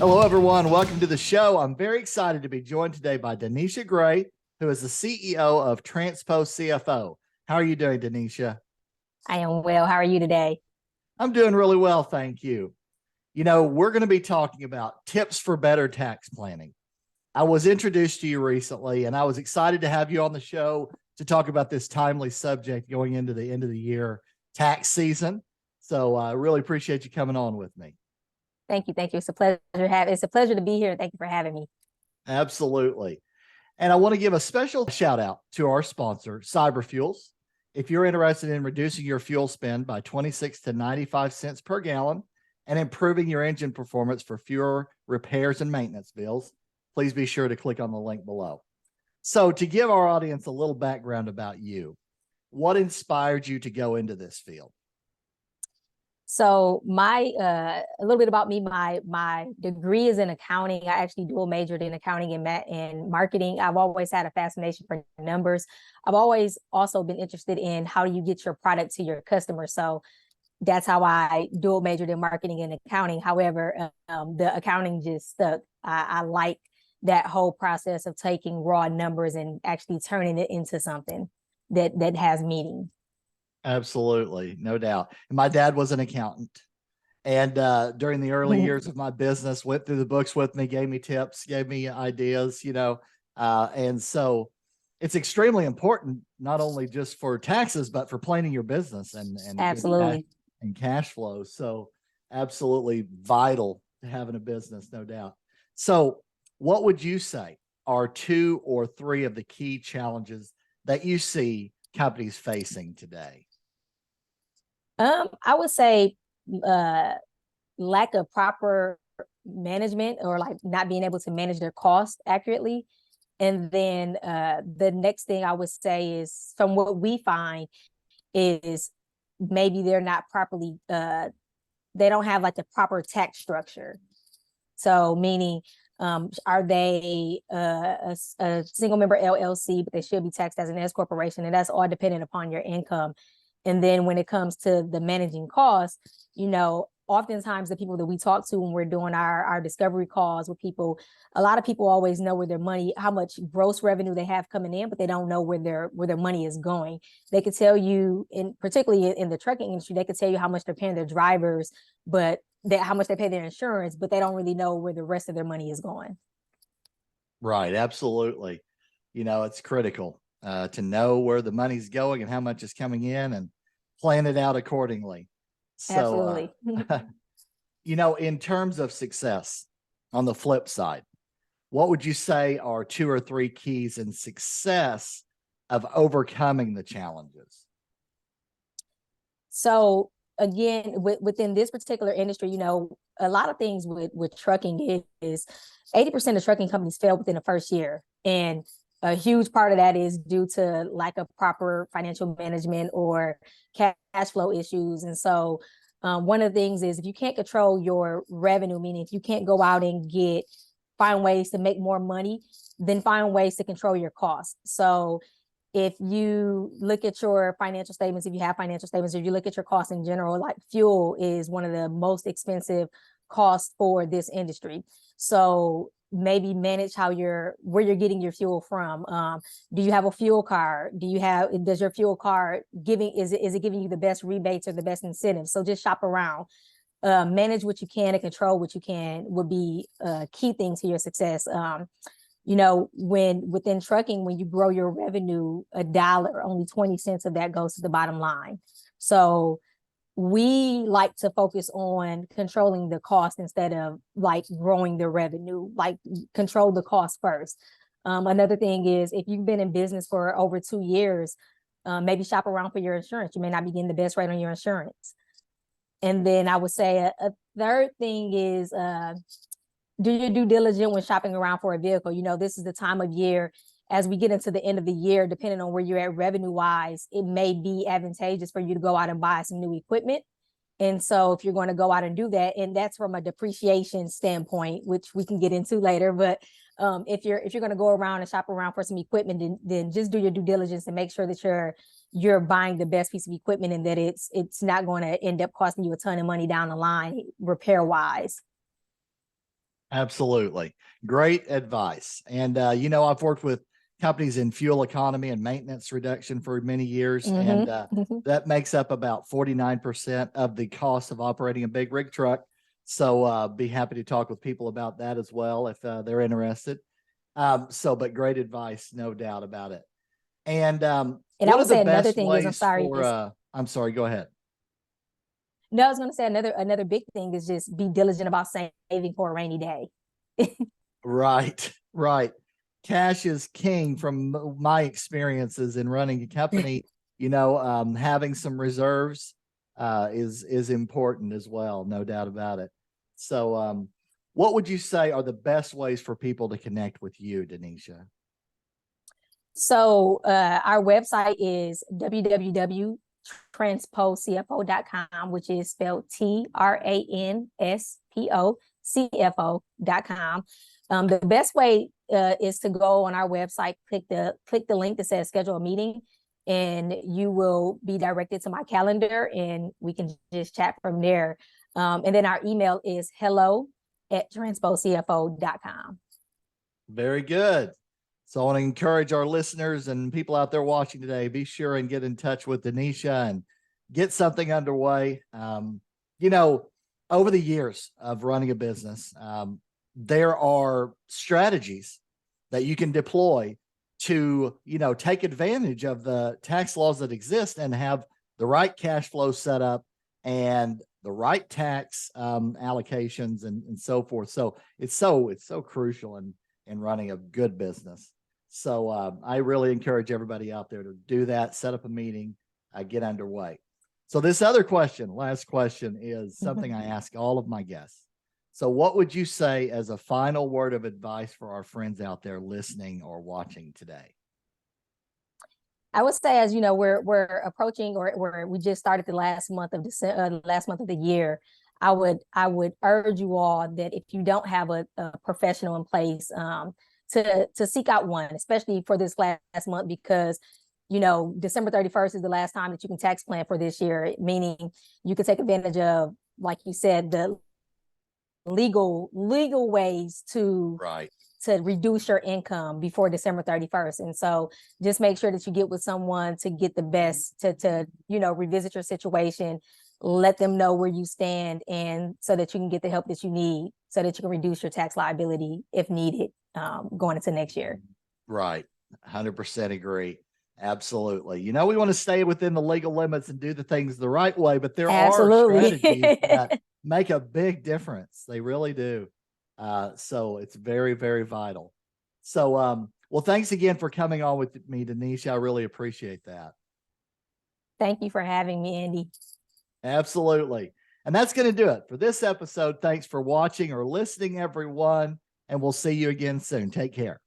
Hello, everyone. Welcome to the show. I'm very excited to be joined today by DeNisha Gray, who is the CEO of TranspoCFO. How are you doing, DeNisha? I am well. How are you today? I'm doing really well, thank you. You know, we're going to be talking about tips for better tax planning. I was introduced to you recently, and I was excited to have you on the show to talk about this timely subject going into the end of the year tax season. So I really appreciate you coming on with me. Thank you. Thank you. It's a pleasure it's a pleasure to be here. Thank you for having me. Absolutely. And I want to give a special shout out to our sponsor, Cyberfuels. If you're interested in reducing your fuel spend by 26 to 95 cents per gallon and improving your engine performance for fewer repairs and maintenance bills, please be sure to click on the link below. So to give our audience a little background about you, what inspired you to go into this field? So a little bit about me, my degree is in accounting. I actually dual majored in accounting and marketing. I've always had a fascination for numbers. I've always also been interested in how do you get your product to your customer. So that's how I dual majored in marketing and accounting. However, the accounting just stuck. I like that whole process of taking raw numbers and actually turning it into something that has meaning. Absolutely, no doubt. And my dad was an accountant. And during the early years of my business, went through the books with me, gave me tips, gave me ideas, and so it's extremely important, not only just for taxes, but for planning your business and Absolutely. and cash flow. So absolutely vital to having a business, no doubt. So what would you say are 2 or 3 of the key challenges that you see companies facing today? I would say lack of proper management, or like not being able to manage their costs accurately. And then the next thing I would say is, from what we find, is maybe they're not properly, they don't have like the proper tax structure. So meaning, are they a single member LLC, but they should be taxed as an S corporation, and that's all dependent upon your income. And then when it comes to the managing costs, oftentimes the people that we talk to when we're doing our discovery calls with people, a lot of people always know where their money, how much gross revenue they have coming in, but they don't know where their money is going. They could tell you, particularly in the trucking industry, they could tell you how much they're paying their drivers, but how much they pay their insurance, but they don't really know where the rest of their money is going. Right, absolutely. It's critical to know where the money's going and how much is coming in and plan it out accordingly. So, Absolutely. in terms of success, on the flip side, what would you say are 2 or 3 keys in success of overcoming the challenges? So again, within this particular industry, a lot of things with trucking is 80% of trucking companies fail within the first year. And a huge part of that is due to lack of proper financial management or cash flow issues. And so one of the things is, if you can't control your revenue, meaning if you can't go out and find ways to make more money, then find ways to control your costs. So if you look at your financial statements, if you have financial statements, if you look at your costs in general, like fuel is one of the most expensive costs for this industry. So maybe manage where you're getting your fuel from. Do you have a fuel card? Does your fuel card is it giving you the best rebates or the best incentives? So just shop around. Manage what you can and control what you can would be a key thing to your success. Within trucking, when you grow your revenue $1, only 20 cents of that goes to the bottom line. So we like to focus on controlling the cost instead of like growing the revenue, like control the cost first. Another thing is, if you've been in business for over 2 years, maybe shop around for your insurance. You may not be getting the best rate on your insurance. And then I would say a third thing is, do your due diligence when shopping around for a vehicle. This is the time of year, as we get into the end of the year, depending on where you're at revenue wise, it may be advantageous for you to go out and buy some new equipment. And so if you're going to go out and do that, and that's from a depreciation standpoint, which we can get into later, but if you're going to go around and shop around for some equipment, then just do your due diligence and make sure that you're buying the best piece of equipment, and that it's not going to end up costing you a ton of money down the line repair wise. Absolutely. Great advice. And, I've worked with companies in fuel economy and maintenance reduction for many years. And that makes up about 49% of the cost of operating a big rig truck. So be happy to talk with people about that as well if they're interested. But great advice, no doubt about it. And I what are would the say another best thing is, ways for, I'm sorry, go ahead. No, I was going to say another big thing is just be diligent about saving for a rainy day. Right, right. Cash is king from my experiences in running a company. Having some reserves is important as well, no doubt about it. So, what would you say are the best ways for people to connect with you, DeNisha? So our website is www.TranspoCFO.com, which is spelled TranspoCFO.com. The best way is to go on our website, click the link that says schedule a meeting, and you will be directed to my calendar and we can just chat from there. And then our email is hello@TranspoCFO.com. Very good. So I want to encourage our listeners and people out there watching today, be sure and get in touch with DeNisha and get something underway. Over the years of running a business, there are strategies that you can deploy to, take advantage of the tax laws that exist and have the right cash flow set up and the right tax allocations and so forth. So it's so crucial in running a good business. So I really encourage everybody out there to do that, set up a meeting, get underway. So this other question, last question, is something I ask all of my guests. So what would you say as a final word of advice for our friends out there listening or watching today? I would say, as you know, we're approaching, or we just started the last month of the year. I would urge you all that if you don't have a professional in place, to seek out one, especially for this last month, because December 31st is the last time that you can tax plan for this year, meaning you can take advantage of, like you said, the legal ways to reduce your income before December 31st. And so just make sure that you get with someone to get the best, to revisit your situation, let them know where you stand, and so that you can get the help that you need so that you can reduce your tax liability if needed going into next year. Right. 100% agree. Absolutely. We want to stay within the legal limits and do the things the right way, but there are strategies that make a big difference. They really do. So it's very, very vital. So, well, thanks again for coming on with me, DeNisha. I really appreciate that. Thank you for having me, Andy. Absolutely. And that's going to do it for this episode. Thanks for watching or listening, everyone. And we'll see you again soon. Take care.